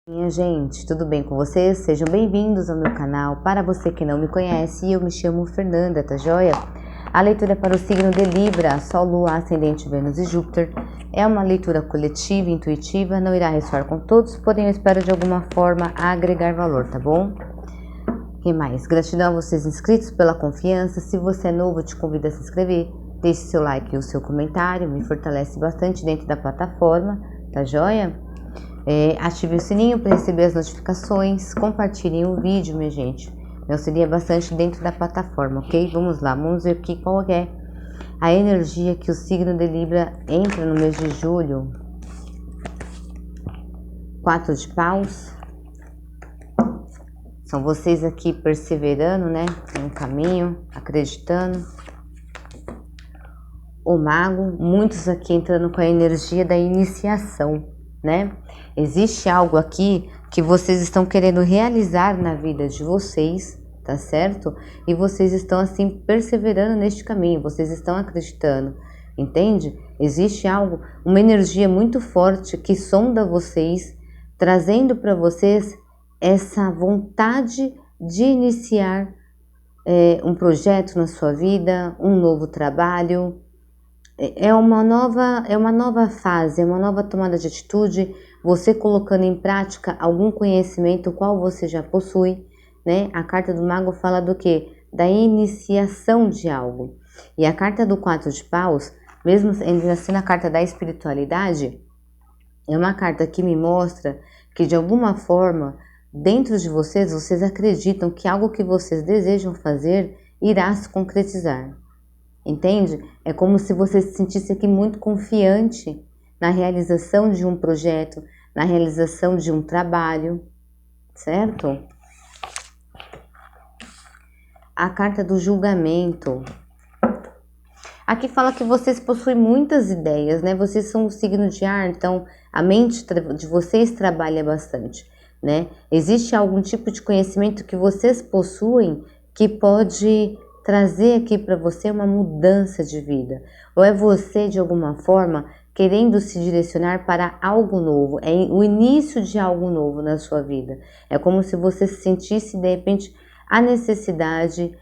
Minha gente, tudo bem com vocês? Sejam bem-vindos ao meu canal. Para você que não me conhece, eu me chamo Fernanda, tá joia? A leitura é para o signo de Libra, Sol, Lua, Ascendente, Vênus e Júpiter. É uma leitura coletiva, intuitiva, não irá ressoar com todos, porém eu espero de alguma forma agregar valor, tá bom? E mais, gratidão a vocês inscritos pela confiança. Se você é novo, eu te convido a se inscrever. Deixe seu like e o seu comentário, me fortalece bastante dentro da plataforma, tá joia? Ative o sininho para receber as notificações, compartilhem o vídeo, minha gente. Me auxilia bastante dentro da plataforma, ok? Vamos lá, vamos ver aqui qual é a energia que o signo de Libra entra no mês de julho. 4 de paus. São vocês aqui perseverando, né? No caminho, acreditando. O mago, muitos aqui entrando com a energia da iniciação, né? Existe algo aqui que vocês estão querendo realizar na vida de vocês, tá certo? E vocês estão assim perseverando neste caminho, vocês estão acreditando, entende? Existe algo, uma energia muito forte que sonda vocês, trazendo para vocês essa vontade de iniciar um projeto na sua vida, um novo trabalho. É uma nova fase, é uma nova tomada de atitude, você colocando em prática algum conhecimento qual você já possui, né? A carta do mago fala do quê? Da iniciação de algo. E a carta do 4 de paus, mesmo sendo a carta da espiritualidade, é uma carta que me mostra que de alguma forma, dentro de vocês acreditam que algo que vocês desejam fazer irá se concretizar. Entende? É como se você se sentisse aqui muito confiante na realização de um projeto, na realização de um trabalho, certo? A carta do julgamento. Aqui fala que vocês possuem muitas ideias, né? Vocês são um signo de ar, então a mente de vocês trabalha bastante, né? Existe algum tipo de conhecimento que vocês possuem que pode trazer aqui para você uma mudança de vida, ou é você de alguma forma querendo se direcionar para algo novo, é o início de algo novo na sua vida, é como se você sentisse de repente a necessidade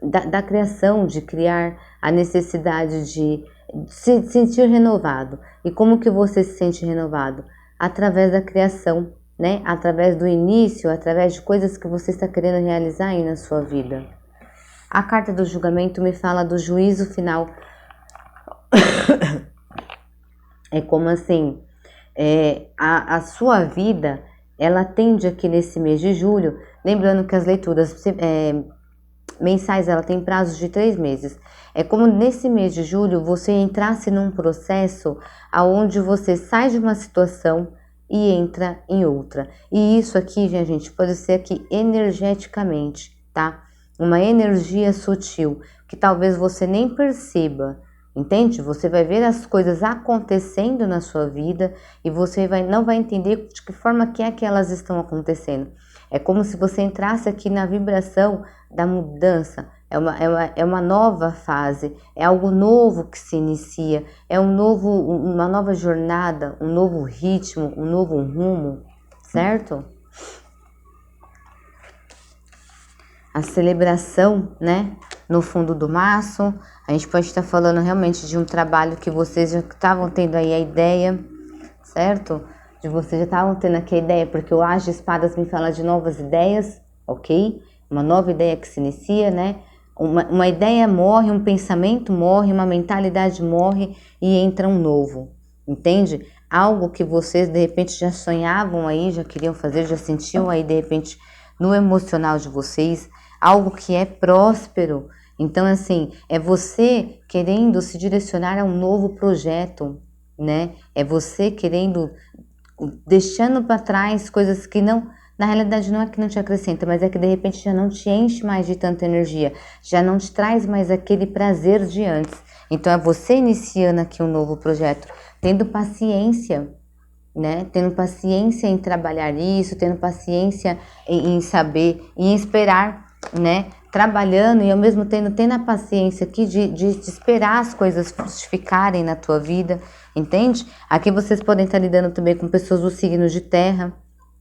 da criação, de criar, a necessidade de se sentir renovado. E como que você se sente renovado? Através da criação, né? Através do início, através de coisas que você está querendo realizar aí na sua vida. A carta do julgamento me fala do juízo final. É como assim, a sua vida, ela tende aqui nesse mês de julho, lembrando que as leituras mensais, ela tem prazos de 3 meses. É como nesse mês de julho, você entrasse num processo onde você sai de uma situação e entra em outra. E isso aqui, gente, pode ser aqui energeticamente, tá? Uma energia sutil, que talvez você nem perceba, entende? Você vai ver as coisas acontecendo na sua vida e você não vai entender de que forma que é que elas estão acontecendo. É como se você entrasse aqui na vibração da mudança. É uma nova fase, é algo novo que se inicia, é uma nova jornada, um novo ritmo, um novo rumo, certo? A celebração, né? No fundo do maço, a gente pode estar falando realmente de um trabalho que vocês já estavam tendo aí a ideia, certo? De vocês já estavam tendo aqui a ideia, porque o As de Espadas me fala de novas ideias, ok? Uma nova ideia que se inicia, né? Uma ideia morre, um pensamento morre, uma mentalidade morre e entra um novo, entende? Algo que vocês de repente já sonhavam aí, já queriam fazer, já sentiam aí de repente no emocional de vocês, algo que é próspero. Então assim, é você querendo se direcionar a um novo projeto, né? É você querendo, deixando para trás coisas que não... Na realidade não é que não te acrescenta, mas é que de repente já não te enche mais de tanta energia, já não te traz mais aquele prazer de antes. Então é você iniciando aqui um novo projeto, tendo paciência, né? Tendo paciência em trabalhar isso, tendo paciência em saber, em esperar, né? trabalhando e ao mesmo tempo tendo a paciência aqui de esperar as coisas frutificarem na tua vida, entende? Aqui vocês podem estar lidando também com pessoas do signo de terra,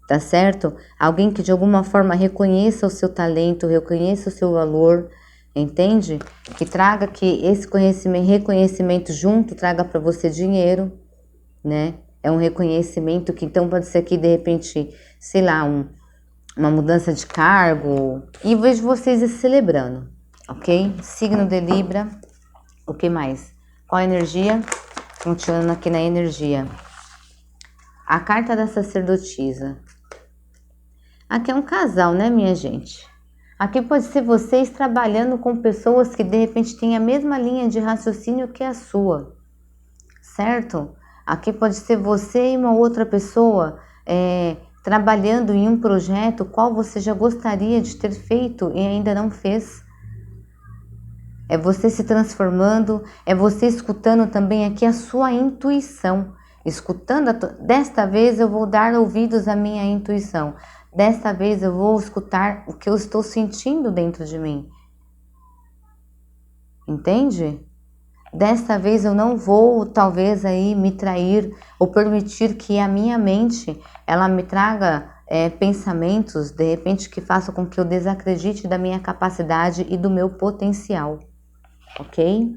tá certo? Alguém que de alguma forma reconheça o seu talento, reconheça o seu valor, entende? Que traga que esse reconhecimento junto traga para você dinheiro, né? É um reconhecimento que então pode ser que de repente, sei lá, uma mudança de cargo, e vejo vocês celebrando, ok? Signo de Libra, o que mais? Qual a energia? Continuando aqui na energia. A carta da sacerdotisa. Aqui é um casal, né, minha gente? Aqui pode ser vocês trabalhando com pessoas que de repente têm a mesma linha de raciocínio que a sua, certo? Aqui pode ser você e uma outra pessoa trabalhando em um projeto qual você já gostaria de ter feito e ainda não fez. É você se transformando, é você escutando também aqui a sua intuição. Escutando, desta vez eu vou dar ouvidos à minha intuição. Desta vez eu vou escutar o que eu estou sentindo dentro de mim. Entende? Desta vez eu não vou, talvez, aí me trair ou permitir que a minha mente, ela me traga pensamentos, de repente, que façam com que eu desacredite da minha capacidade e do meu potencial. Ok?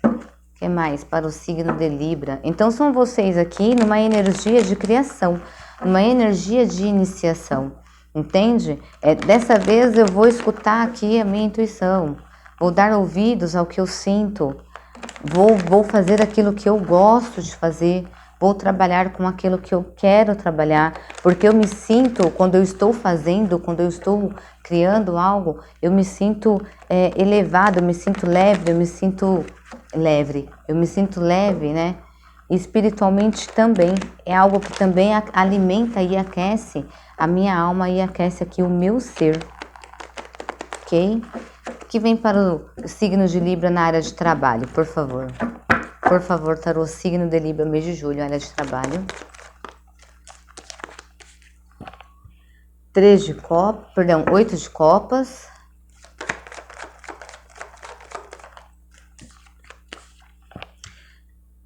O que mais para o signo de Libra? Então, são vocês aqui numa energia de criação, numa energia de iniciação. Entende? Dessa vez eu vou escutar aqui a minha intuição, vou dar ouvidos ao que eu sinto, vou fazer aquilo que eu gosto de fazer, vou trabalhar com aquilo que eu quero trabalhar, porque eu me sinto, quando eu estou fazendo, quando eu estou criando algo, eu me sinto elevado, eu me sinto leve, eu me sinto leve, né? Espiritualmente também, é algo que também alimenta e aquece a minha alma e aquece aqui o meu ser, ok? Que vem para o signo de Libra na área de trabalho, por favor. Por favor, tarô, signo de Libra, mês de julho, área de trabalho. 8 de copas.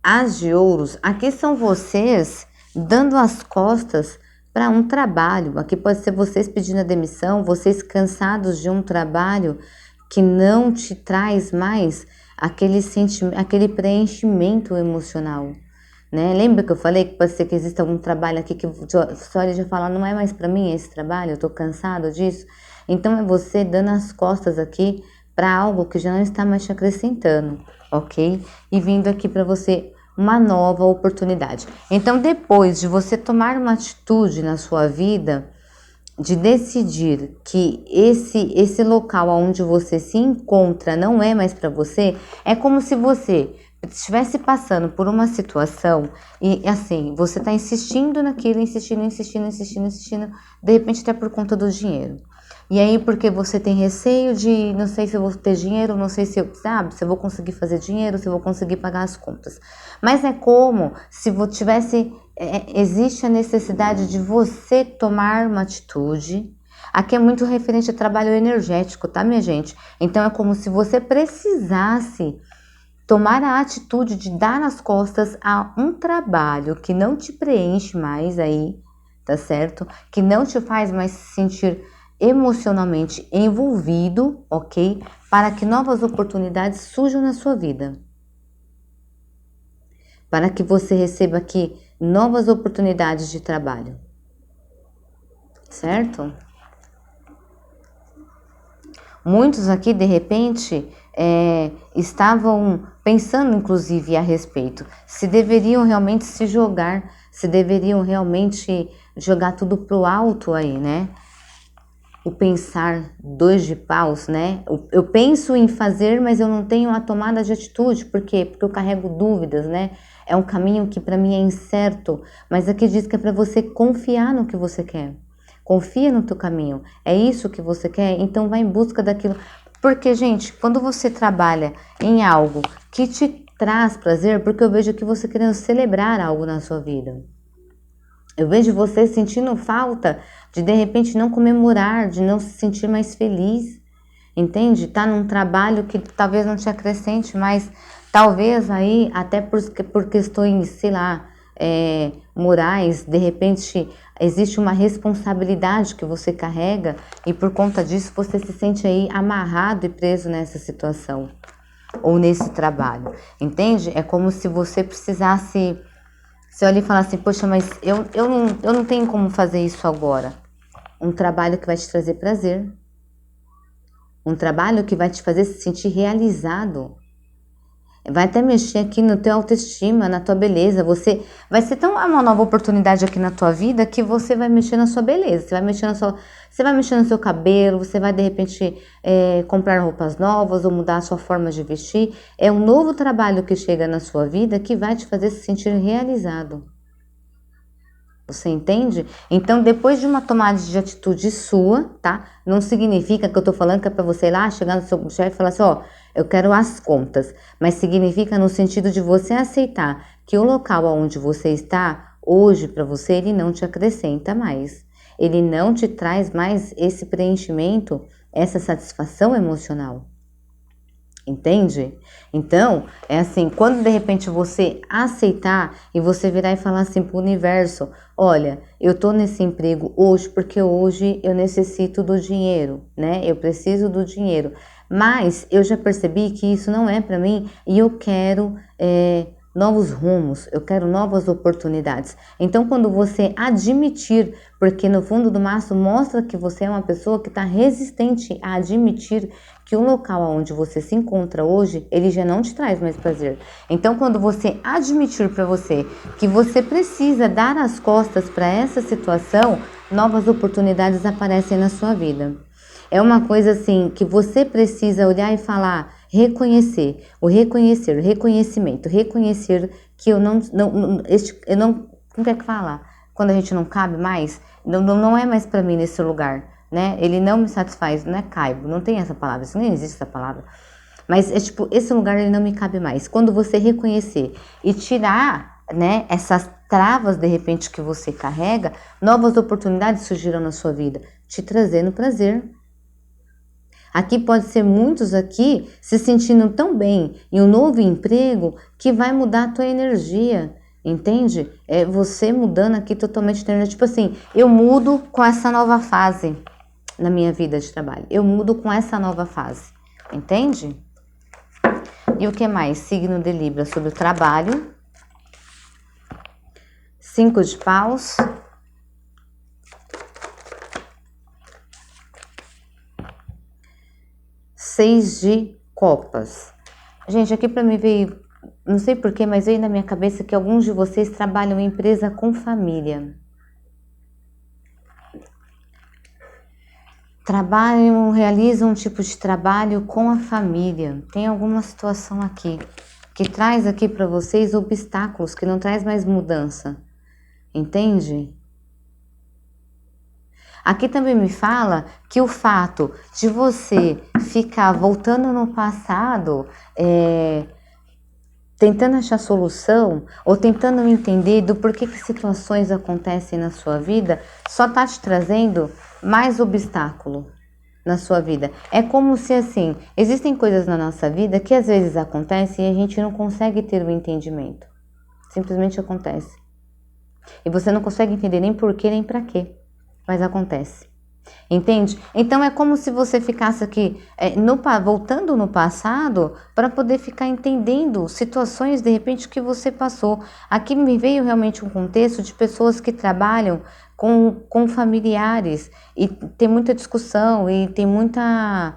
As de ouros, aqui são vocês dando as costas para um trabalho. Aqui pode ser vocês pedindo a demissão, vocês cansados de um trabalho que não te traz mais aquele preenchimento emocional, né? Lembra que eu falei que pode ser que exista algum trabalho aqui que você olha e já fala, não é mais para mim esse trabalho, eu tô cansado disso. Então é você dando as costas aqui para algo que já não está mais te acrescentando, ok? E vindo aqui para você uma nova oportunidade. Então, depois de você tomar uma atitude na sua vida, de decidir que esse local onde você se encontra não é mais para você, é como se você estivesse passando por uma situação e assim, você está insistindo naquilo, insistindo, de repente até por conta do dinheiro. E aí, porque você tem receio de, não sei se eu vou ter dinheiro, não sei se eu vou conseguir fazer dinheiro, se eu vou conseguir pagar as contas. Mas é como se existe a necessidade de você tomar uma atitude. Aqui é muito referente a trabalho energético, tá, minha gente? Então, é como se você precisasse tomar a atitude de dar as costas a um trabalho que não te preenche mais aí, tá certo? Que não te faz mais se sentir emocionalmente envolvido, ok? Para que novas oportunidades surjam na sua vida. Para que você receba aqui novas oportunidades de trabalho. Certo? Muitos aqui, de repente, estavam pensando, inclusive, a respeito. Se deveriam realmente se jogar, se deveriam realmente jogar tudo pro alto aí, né? O pensar 2 de paus, né? Eu penso em fazer, mas eu não tenho a tomada de atitude. Por quê? Porque eu carrego dúvidas, né? É um caminho que para mim é incerto, mas aqui diz que é para você confiar no que você quer. Confia no teu caminho. É isso que você quer? Então vai em busca daquilo. Porque, gente, quando você trabalha em algo que te traz prazer, porque eu vejo que você querendo celebrar algo na sua vida. Eu vejo você sentindo falta de repente não comemorar, de não se sentir mais feliz. entende? Tá num trabalho que talvez não te acrescente, mas talvez aí, até por questões, sei lá, morais, de repente existe uma responsabilidade que você carrega e por conta disso você se sente aí amarrado e preso nessa situação ou nesse trabalho, entende? É como se você precisasse, se olhar e falar assim, poxa, mas eu não tenho como fazer isso agora. Um trabalho que vai te trazer prazer, um trabalho que vai te fazer se sentir realizado, vai até mexer aqui no teu autoestima, na tua beleza. Você vai ser tão uma nova oportunidade aqui na tua vida que você vai mexer na sua beleza. Você vai mexer no seu cabelo. Você vai de repente comprar roupas novas ou mudar a sua forma de vestir. É um novo trabalho que chega na sua vida que vai te fazer se sentir realizado. Você entende? Então, depois de uma tomada de atitude sua, tá? Não significa que eu tô falando que é pra você ir lá, chegar no seu chefe e falar assim, ó, eu quero as contas. Mas significa no sentido de você aceitar que o local onde você está, hoje, pra você, ele não te acrescenta mais. Ele não te traz mais esse preenchimento, essa satisfação emocional. Entende? Então, é assim, quando de repente você aceitar e você virar e falar assim pro universo, olha, eu tô nesse emprego hoje porque hoje eu necessito do dinheiro, né? Eu preciso do dinheiro, mas eu já percebi que isso não é para mim e eu quero novos rumos, eu quero novas oportunidades. Então, quando você admitir, porque no fundo do maço mostra que você é uma pessoa que está resistente a admitir que o local onde você se encontra hoje, ele já não te traz mais prazer. Então, quando você admitir para você que você precisa dar as costas para essa situação, novas oportunidades aparecem na sua vida. É uma coisa assim que você precisa olhar e falar, reconhecer, o reconhecimento, reconhecer que eu não, como é que fala? Quando a gente não cabe mais, não é mais para mim nesse lugar, né? Ele não me satisfaz, não é caibo, não tem essa palavra, isso nem existe essa palavra. Mas é tipo, esse lugar ele não me cabe mais. Quando você reconhecer e tirar, né, essas travas de repente que você carrega, novas oportunidades surgirão na sua vida, te trazendo prazer. Aqui pode ser muitos aqui se sentindo tão bem em um novo emprego que vai mudar a tua energia, entende? É você mudando aqui totalmente a energia. Tipo assim, eu mudo com essa nova fase na minha vida de trabalho. Eu mudo com essa nova fase, entende? E o que mais? Signo de Libra sobre o trabalho. 5 de paus. 6 de copas. Gente, aqui para mim veio, não sei porquê, mas veio na minha cabeça que alguns de vocês trabalham em empresa com família. Trabalham, realizam um tipo de trabalho com a família. Tem alguma situação aqui que traz aqui para vocês obstáculos, que não traz mais mudança. Entende? Aqui também me fala que o fato de você ficar voltando no passado, tentando achar solução ou tentando entender do porquê que situações acontecem na sua vida, só tá te trazendo mais obstáculo na sua vida. É como se assim, existem coisas na nossa vida que às vezes acontecem e a gente não consegue ter o entendimento. Simplesmente acontece. E você não consegue entender nem porquê nem pra quê. Mas acontece, entende? Então é como se você ficasse aqui voltando no passado para poder ficar entendendo situações de repente que você passou. Aqui me veio realmente um contexto de pessoas que trabalham com familiares e tem muita discussão e tem muita,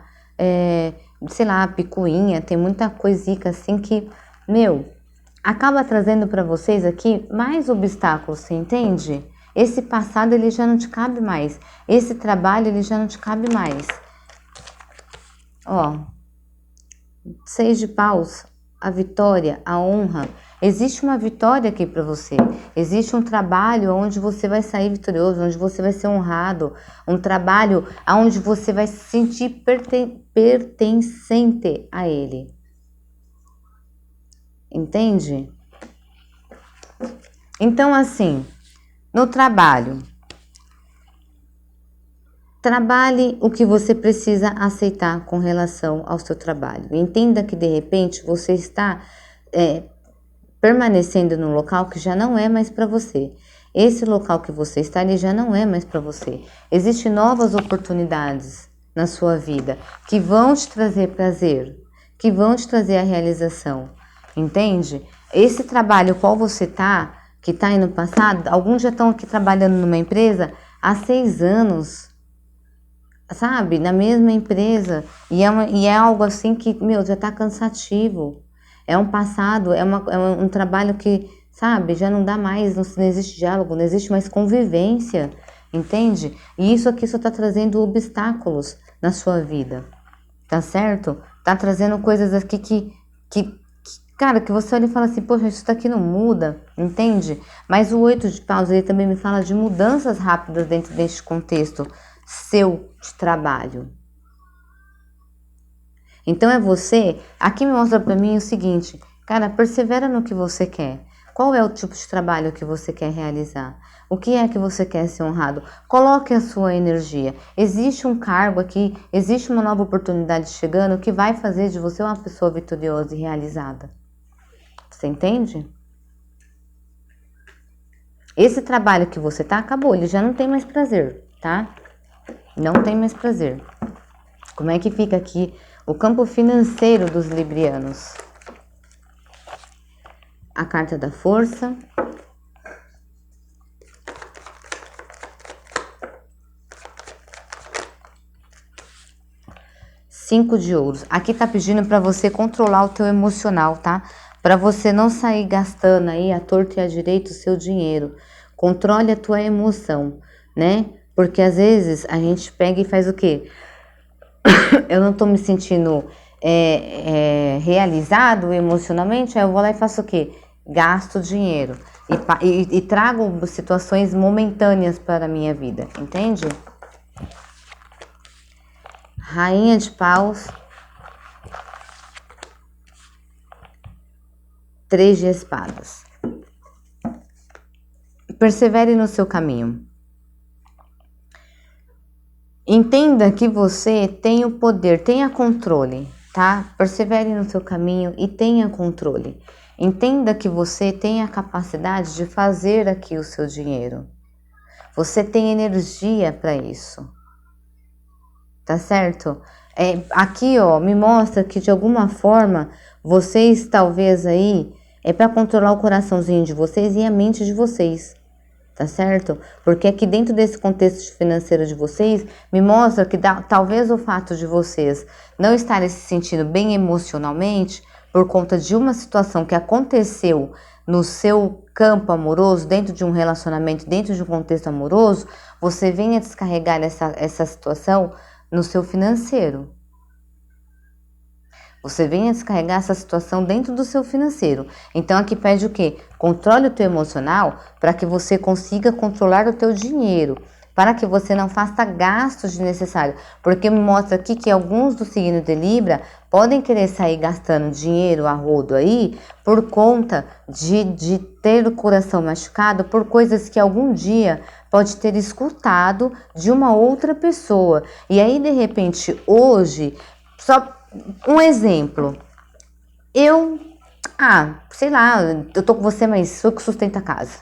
sei lá, picuinha, tem muita coisica assim que, acaba trazendo para vocês aqui mais obstáculos, você entende? Esse passado, ele já não te cabe mais. Esse trabalho, ele já não te cabe mais. Ó, 6 de paus, a vitória, a honra. Existe uma vitória aqui para você. Existe um trabalho onde você vai sair vitorioso, onde você vai ser honrado. Um trabalho onde você vai se sentir pertencente a ele. Entende? Então, assim... No trabalho, Trabalhe o que você precisa aceitar com relação ao seu trabalho. Entenda que de repente você está permanecendo num local que já não é mais para você. Esse local que você está ali já não é mais para você. Existem novas oportunidades na sua vida que vão te trazer prazer, que vão te trazer a realização. Entende? Esse trabalho qual você tá, que está aí no passado, alguns já estão aqui trabalhando numa empresa há 6 anos, sabe? Na mesma empresa. E é algo assim que, meu, já tá cansativo. É um passado, é um trabalho que, sabe, já não dá mais, não existe diálogo, não existe mais convivência, entende? E isso aqui só tá trazendo obstáculos na sua vida, tá certo? Tá trazendo coisas aqui cara, que você olha e fala assim, poxa, isso daqui não muda, entende? Mas o 8 de paus, ele também me fala de mudanças rápidas dentro deste contexto seu de trabalho. Então é você, aqui me mostra pra mim o seguinte, cara, persevera no que você quer. Qual é o tipo de trabalho que você quer realizar? O que é que você quer ser honrado? Coloque a sua energia. Existe um cargo aqui, existe uma nova oportunidade chegando que vai fazer de você uma pessoa vitoriosa e realizada. Você entende? Esse trabalho que você tá, acabou, ele já não tem mais prazer, tá? Não tem mais prazer. Como é que fica aqui o campo financeiro dos librianos? A carta da força. Cinco de ouros. Aqui tá pedindo para você controlar o teu emocional, tá? Para você não sair gastando aí à torta e à direita o seu dinheiro. Controle a tua emoção, né? Porque às vezes a gente pega e faz o quê? Eu não tô me sentindo realizado emocionalmente, aí eu vou lá e faço o quê? Gasto dinheiro e trago situações momentâneas para a minha vida, entende? Rainha de paus, 3 de espadas. Persevere no seu caminho. Entenda que você tem o poder, tenha controle, tá? Persevere no seu caminho e tenha controle. Entenda que você tem a capacidade de fazer aqui o seu dinheiro. Você tem energia para isso. Tá certo? Aqui, ó, me mostra que de alguma forma vocês talvez aí é para controlar o coraçãozinho de vocês e a mente de vocês. Tá certo? Porque aqui dentro desse contexto financeiro de vocês, me mostra que talvez o fato de vocês não estarem se sentindo bem emocionalmente por conta de uma situação que aconteceu no seu campo amoroso, dentro de um relacionamento, dentro de um contexto amoroso, você venha descarregar essa situação no seu financeiro. Você venha descarregar essa situação dentro do seu financeiro. Então aqui pede o quê? Controle o teu emocional para que você consiga controlar o teu dinheiro, para que você não faça gastos desnecessários. Porque me mostra aqui que alguns do signo de Libra podem querer sair gastando dinheiro a rodo aí por conta de ter o coração machucado por coisas que algum dia pode ter escutado de uma outra pessoa. E aí, de repente, hoje, só um exemplo, sei lá, eu tô com você, mas sou que sustenta a casa.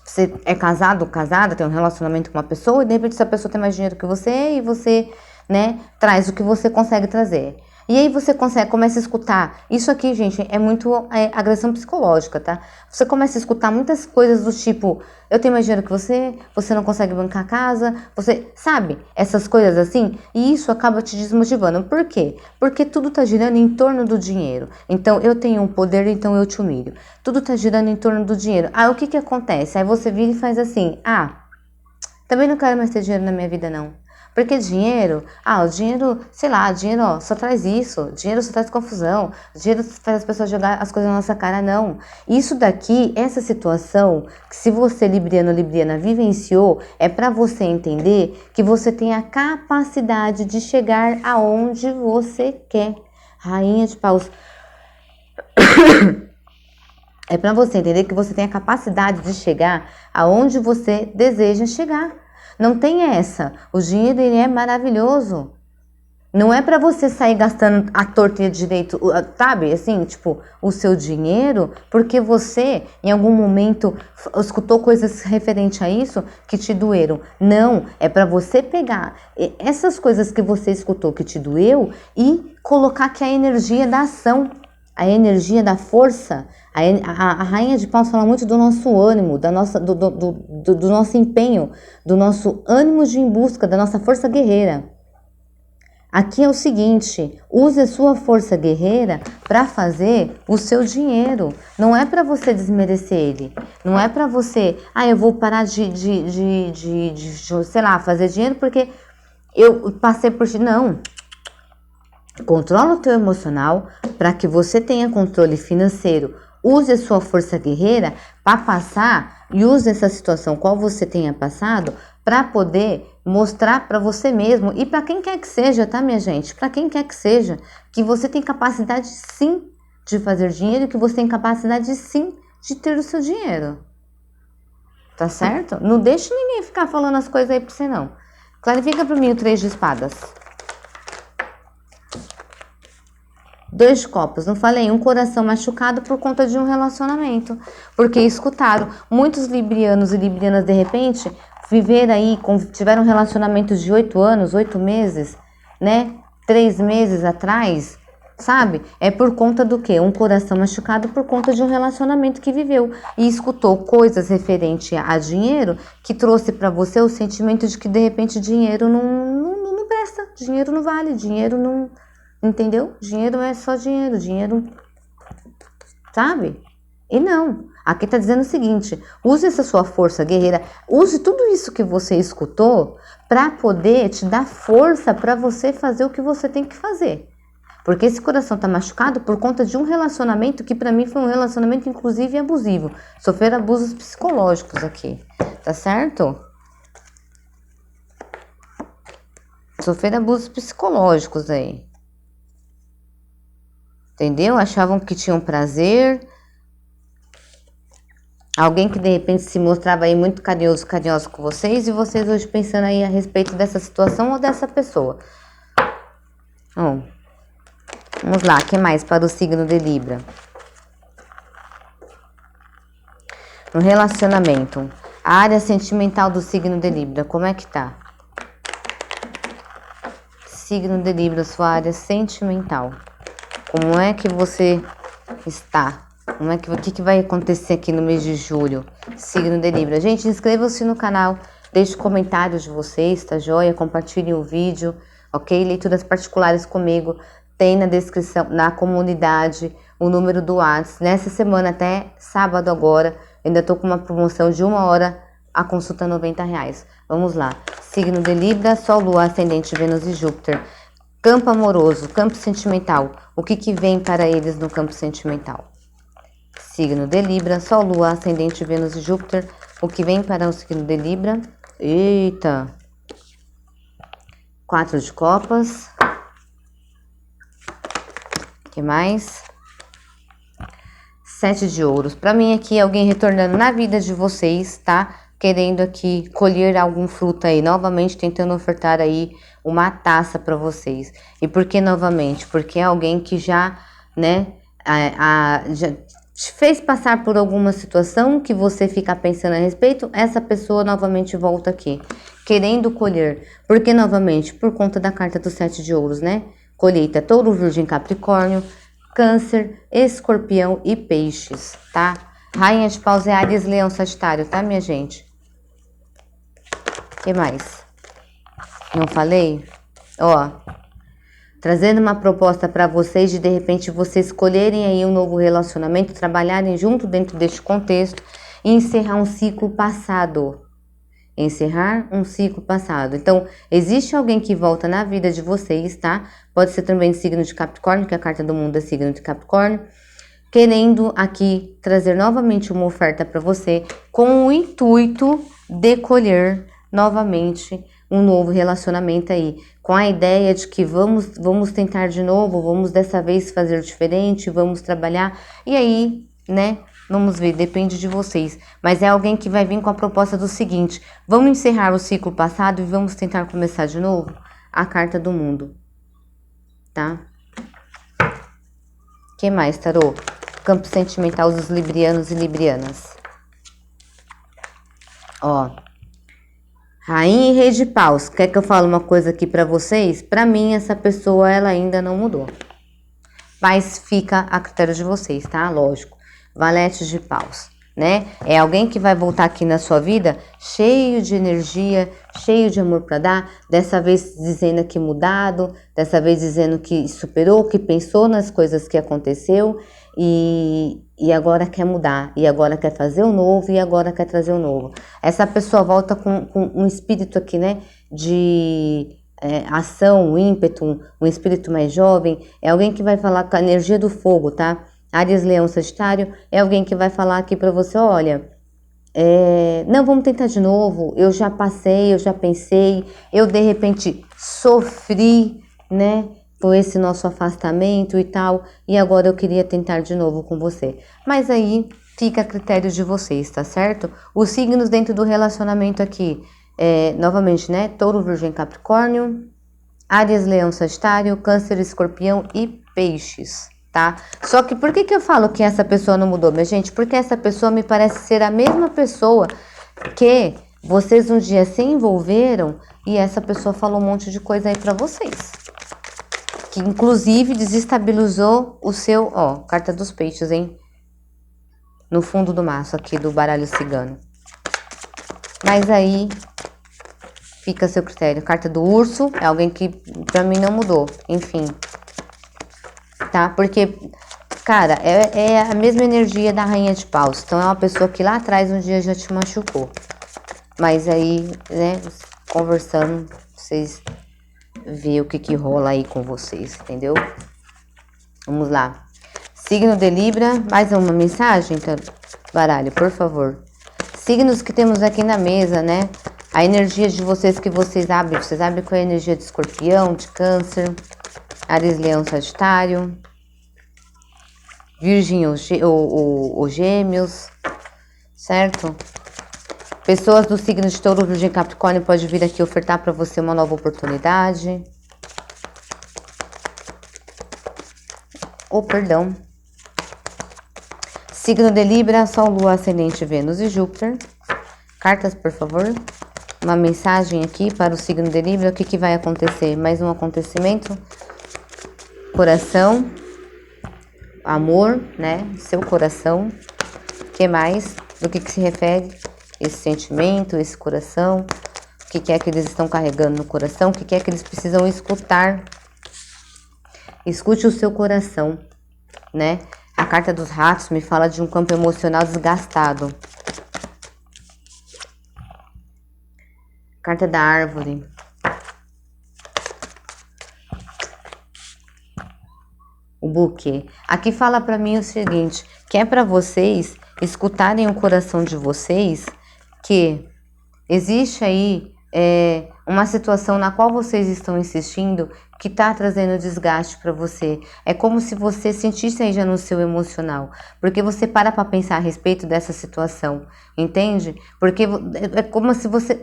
Você é casado ou casada, tem um relacionamento com uma pessoa e de repente essa pessoa tem mais dinheiro que você e você, né, traz o que você consegue trazer. E aí você começa a escutar, isso aqui, gente, é muito agressão psicológica, tá? Você começa a escutar muitas coisas do tipo, eu tenho mais dinheiro que você não consegue bancar a casa, você, sabe? Essas coisas assim, e isso acaba te desmotivando. Por quê? Porque tudo tá girando em torno do dinheiro. Então, eu tenho um poder, então eu te humilho. Tudo tá girando em torno do dinheiro. O que que acontece? Aí você vira e faz assim, também não quero mais ter dinheiro na minha vida, não. Porque dinheiro, o dinheiro, sei lá, dinheiro só traz isso, dinheiro só traz confusão, dinheiro faz as pessoas jogar as coisas na nossa cara, não. Isso daqui, essa situação, que se você libriano, libriana vivenciou, é para você entender que você tem a capacidade de chegar aonde você quer. Rainha de paus. É para você entender que você tem a capacidade de chegar aonde você deseja chegar. Não tem essa. O dinheiro, ele é maravilhoso. Não é para você sair gastando à torta e à direito, sabe? Assim, tipo, o seu dinheiro, porque você, em algum momento, escutou coisas referentes a isso que te doeram. Não, é para você pegar essas coisas que você escutou que te doeu e colocar que a energia da ação, a energia da força. A Rainha de Paus fala muito do nosso ânimo, do nosso empenho, do nosso ânimo de ir em busca, da nossa força guerreira. Aqui é o seguinte, use a sua força guerreira para fazer o seu dinheiro. Não é para você desmerecer ele. Não é para você, eu vou parar sei lá, fazer dinheiro porque eu passei por... Não. Controla o teu emocional para que você tenha controle financeiro. Use a sua força guerreira para passar e use essa situação qual você tenha passado para poder mostrar para você mesmo e para quem quer que seja, tá, minha gente? Para quem quer que seja, que você tem capacidade sim de fazer dinheiro, que você tem capacidade sim de ter o seu dinheiro. Tá certo? Não deixe ninguém ficar falando as coisas aí pra você, não. Clarifica para mim o 3 de espadas. 2 de copas, não falei, um coração machucado por conta de um relacionamento, porque escutaram, muitos librianos e librianas de repente, viveram aí, tiveram relacionamentos de 8 anos, 8 meses, né, 3 meses atrás, sabe, é por conta do quê? Um coração machucado por conta de um relacionamento que viveu, e escutou coisas referentes a dinheiro, que trouxe para você o sentimento de que de repente dinheiro não presta, dinheiro não vale, dinheiro não... Entendeu? Dinheiro é só dinheiro, sabe? E não, aqui tá dizendo o seguinte, use essa sua força guerreira, use tudo isso que você escutou para poder te dar força para você fazer o que você tem que fazer. Porque esse coração tá machucado por conta de um relacionamento que para mim foi um relacionamento inclusive abusivo. Sofrer abusos psicológicos aqui, tá certo? Sofrer abusos psicológicos aí. Entendeu? Achavam que tinham prazer. Alguém que de repente se mostrava aí muito carinhoso com vocês e vocês hoje pensando aí a respeito dessa situação ou dessa pessoa. Bom, vamos lá, o que mais para o signo de Libra? No relacionamento, a área sentimental do signo de Libra, como é que tá? Signo de Libra, sua área sentimental. Como é que você está? O que vai acontecer aqui no mês de julho? Signo de Libra. Gente, inscrevam-se no canal, deixe comentários de vocês, tá joia? Compartilhem o vídeo, ok? Leituras particulares comigo, tem na descrição, na comunidade, o número do WhatsApp. Nessa semana, até sábado agora, ainda tô com uma promoção de 1 hora, a consulta R$90. Vamos lá. Signo de Libra, Sol, Lua, Ascendente, Vênus e Júpiter. Campo amoroso, campo sentimental. O que vem para eles no campo sentimental? Signo de Libra, Sol, Lua, Ascendente, Vênus e Júpiter. O que vem para o signo de Libra? Eita! 4 de copas. O que mais? 7 de ouros. Para mim aqui, alguém retornando na vida de vocês, tá? Querendo aqui colher algum fruto aí, novamente tentando ofertar aí uma taça para vocês. E por que novamente? Porque é alguém que já, né, já te fez passar por alguma situação que você fica pensando a respeito, essa pessoa novamente volta aqui, querendo colher. Por que novamente? Por conta da carta do 7 de ouros, né? Colheita, Touro, Virgem, Capricórnio, Câncer, Escorpião e Peixes, tá? Rainha de Paus é Áries, Leão, Sagitário, tá, minha gente? O que mais? Não falei? Ó, trazendo uma proposta para vocês de repente vocês escolherem aí um novo relacionamento, trabalharem junto dentro deste contexto e encerrar um ciclo passado. Encerrar um ciclo passado. Então, existe alguém que volta na vida de vocês, tá? Pode ser também signo de Capricórnio, que a carta do mundo é signo de Capricórnio, querendo aqui trazer novamente uma oferta para você com o intuito de colher novamente um novo relacionamento aí, com a ideia de que vamos tentar de novo, vamos dessa vez fazer diferente, vamos trabalhar, e aí, né, Vamos ver, depende de vocês. Mas é alguém que vai vir com a proposta do seguinte: vamos encerrar o ciclo passado e vamos tentar começar de novo? A carta do mundo, tá? Que mais, tarô? Campo sentimental dos librianos e librianas. Ó, Rainha e Rei de Paus. Quer que eu fale uma coisa aqui pra vocês? Pra mim, essa pessoa, ela ainda não mudou. Mas fica a critério de vocês, tá? Lógico. Valete de Paus, né? É alguém que vai voltar aqui na sua vida cheio de energia, cheio de amor pra dar. Dessa vez dizendo que mudado, dessa vez dizendo que superou, que pensou nas coisas que aconteceu e agora quer mudar, e agora quer fazer o novo, e agora quer trazer o novo. Essa pessoa volta com um espírito aqui, né, de ação, ímpeto, um espírito mais jovem. É alguém que vai falar com a energia do fogo, tá? Áries, Leão, Sagitário, é alguém que vai falar aqui pra você, olha, não, vamos tentar de novo, eu já passei, eu já pensei, eu de repente sofri, né, por esse nosso afastamento e tal, e agora eu queria tentar de novo com você. Mas aí fica a critério de vocês, tá certo? Os signos dentro do relacionamento aqui, novamente, né, Touro, Virgem, Capricórnio, Áries, Leão, Sagitário, Câncer, Escorpião e Peixes, tá? Só que por que eu falo que essa pessoa não mudou, minha gente? Porque essa pessoa me parece ser a mesma pessoa que vocês um dia se envolveram e essa pessoa falou um monte de coisa aí pra vocês. Que inclusive desestabilizou o seu, ó, carta dos peixes, hein? No fundo do maço aqui do baralho cigano. Mas aí fica a seu critério. Carta do urso é alguém que pra mim não mudou, enfim. Tá? Porque, cara, é a mesma energia da Rainha de Paus. Então é uma pessoa que lá atrás um dia já te machucou. Mas aí, né, conversando, vocês vê o que rola aí com vocês, entendeu? Vamos lá. Signo de Libra, mais uma mensagem, então, baralho, por favor. Signos que temos aqui na mesa, né? A energia de vocês que vocês abrem com a energia de Escorpião, de Câncer, Áries, Leão, Sagitário, Virgem ou Gêmeos, certo? Pessoas do signo de Touro, Virgem, Capricórnio pode vir aqui ofertar para você uma nova oportunidade. Perdão. Signo de Libra, Sol, Lua, Ascendente, Vênus e Júpiter. Cartas, por favor. Uma mensagem aqui para o signo de Libra. O que vai acontecer? Mais um acontecimento. Coração. Amor, né? Seu coração. O que mais? Do que se refere esse sentimento, esse coração? O que é que eles estão carregando no coração? O que é que eles precisam escutar? Escute o seu coração, né? A carta dos ratos me fala de um campo emocional desgastado. Carta da árvore. O buquê. Aqui fala pra mim o seguinte, que é pra vocês escutarem o coração de vocês, que existe aí uma situação na qual vocês estão insistindo que tá trazendo desgaste para você. É como se você sentisse aí já no seu emocional, porque você para pensar a respeito dessa situação, entende? Porque é como se você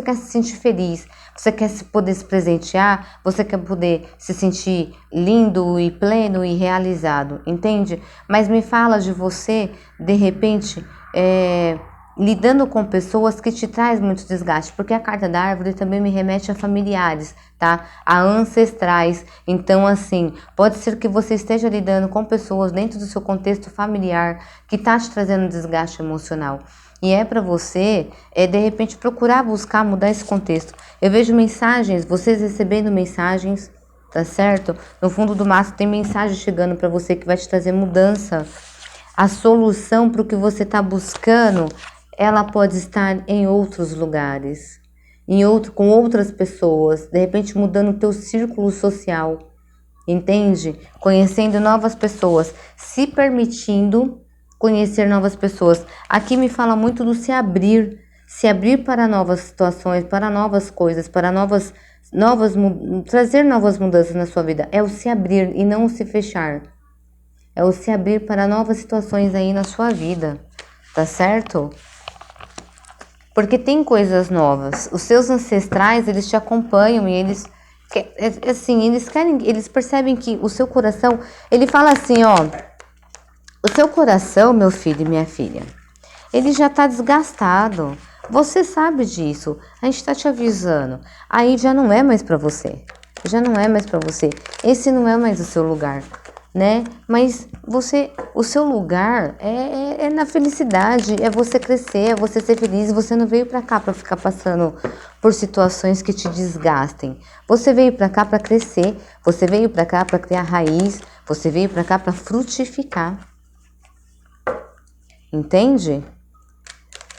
quer se sentir feliz, você quer poder se presentear, você quer poder se sentir lindo e pleno e realizado, entende? Mas me fala de você, de repente, lidando com pessoas que te traz muito desgaste, porque a carta da árvore também me remete a familiares, tá? A ancestrais. Então, assim, pode ser que você esteja lidando com pessoas dentro do seu contexto familiar que tá te trazendo desgaste emocional. E é para você, de repente, procurar buscar mudar esse contexto. Eu vejo mensagens, vocês recebendo mensagens, tá certo? No fundo do maço tem mensagem chegando para você que vai te trazer mudança. A solução para o que você tá buscando, ela pode estar em outros lugares, com outras pessoas, de repente mudando o teu círculo social, entende? Conhecendo novas pessoas, se permitindo conhecer novas pessoas. Aqui me fala muito do se abrir para novas situações, para novas coisas, para trazer novas mudanças na sua vida. É o se abrir e não o se fechar. É o se abrir para novas situações aí na sua vida, tá certo? Porque tem coisas novas. Os seus ancestrais, eles te acompanham e eles, assim, eles percebem que o seu coração, ele fala assim, ó, o seu coração, meu filho e minha filha, ele já tá desgastado. Você sabe disso. A gente tá te avisando. Aí já não é mais para você. Já não é mais para você. Esse não é mais o seu lugar, né? Mas o seu lugar é na felicidade, é você crescer, é você ser feliz. Você não veio para cá para ficar passando por situações que te desgastem. Você veio para cá para crescer. Você veio para cá para criar raiz. Você veio para cá para frutificar. Entende?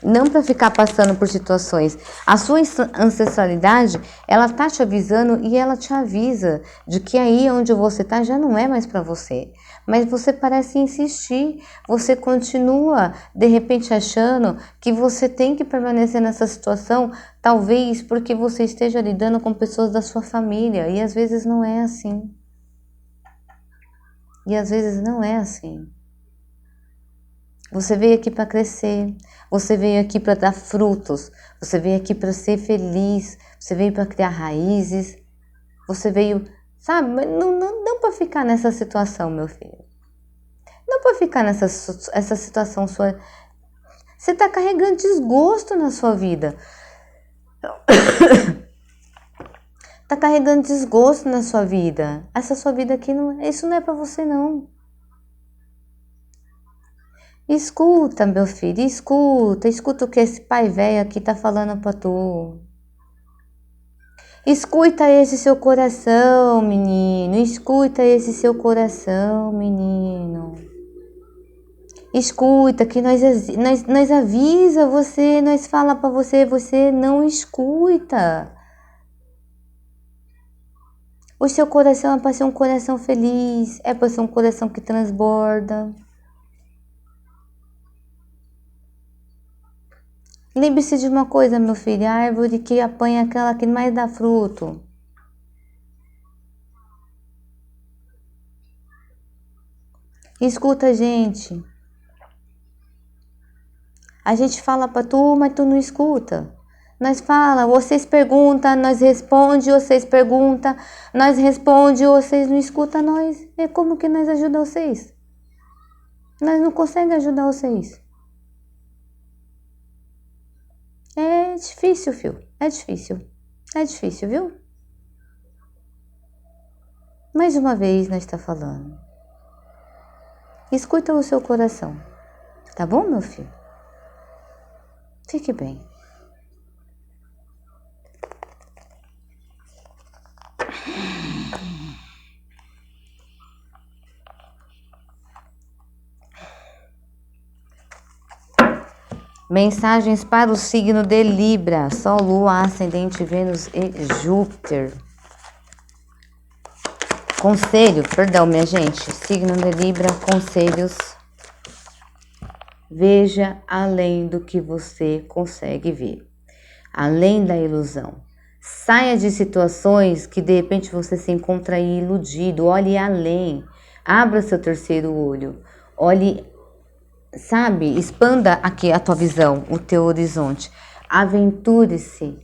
Não para ficar passando por situações. A sua ancestralidade, ela tá te avisando e ela te avisa de que aí onde você tá já não é mais para você. Mas você parece insistir, você continua de repente achando que você tem que permanecer nessa situação, talvez porque você esteja lidando com pessoas da sua família e às vezes não é assim. E às vezes não é assim. Você veio aqui para crescer, você veio aqui para dar frutos, você veio aqui para ser feliz, você veio para criar raízes, você veio, sabe, não para ficar nessa situação, meu filho. Não para ficar essa situação sua. Você está carregando desgosto na sua vida. Está carregando desgosto na sua vida. Essa sua vida aqui, isso não é para você, não. Escuta, meu filho, escuta o que esse pai velho aqui tá falando pra tu. Escuta esse seu coração, menino, escuta esse seu coração, menino. Escuta que nós avisa você, nós fala pra você, você não escuta. O seu coração é pra ser um coração feliz, é pra ser um coração que transborda. Lembre-se de uma coisa, meu filho, a árvore que apanha é aquela que mais dá fruto. Escuta, gente. A gente fala pra tu, mas tu não escuta. Nós fala, vocês perguntam, nós responde, vocês perguntam, nós responde, vocês não escutam nós. É como que nós ajudamos vocês? Nós não conseguimos ajudar vocês. É difícil, filho. É difícil. É difícil, viu? Mais uma vez nós está falando. Escuta o seu coração. Tá bom, meu filho? Fique bem. Mensagens para o signo de Libra, Sol, Lua, Ascendente, Vênus e Júpiter. Conselho, perdão, minha gente, signo de Libra, conselhos. Veja além do que você consegue ver, além da ilusão. Saia de situações que de repente você se encontra aí iludido, olhe além, abra seu terceiro olho, olhe. Sabe, expanda aqui a tua visão, o teu horizonte. Aventure-se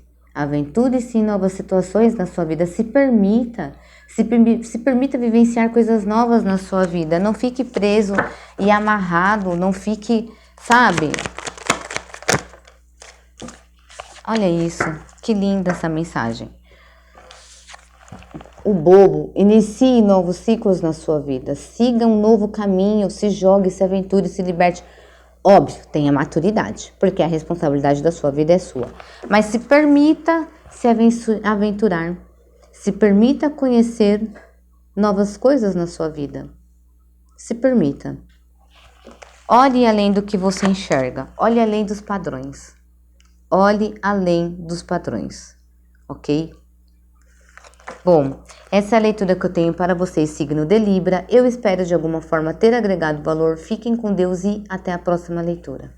em novas situações na sua vida. Se permita vivenciar coisas novas na sua vida. Não fique preso e amarrado, não fique, sabe? Olha isso, que linda essa mensagem. O bobo, inicie novos ciclos na sua vida, siga um novo caminho, se jogue, se aventure, se liberte. Óbvio, tenha maturidade, porque a responsabilidade da sua vida é sua. Mas se permita se aventurar, se permita conhecer novas coisas na sua vida. Se permita. Olhe além do que você enxerga, olhe além dos padrões. Olhe além dos padrões, ok? Bom, essa é a leitura que eu tenho para vocês, signo de Libra. Eu espero de alguma forma ter agregado valor. Fiquem com Deus e até a próxima leitura.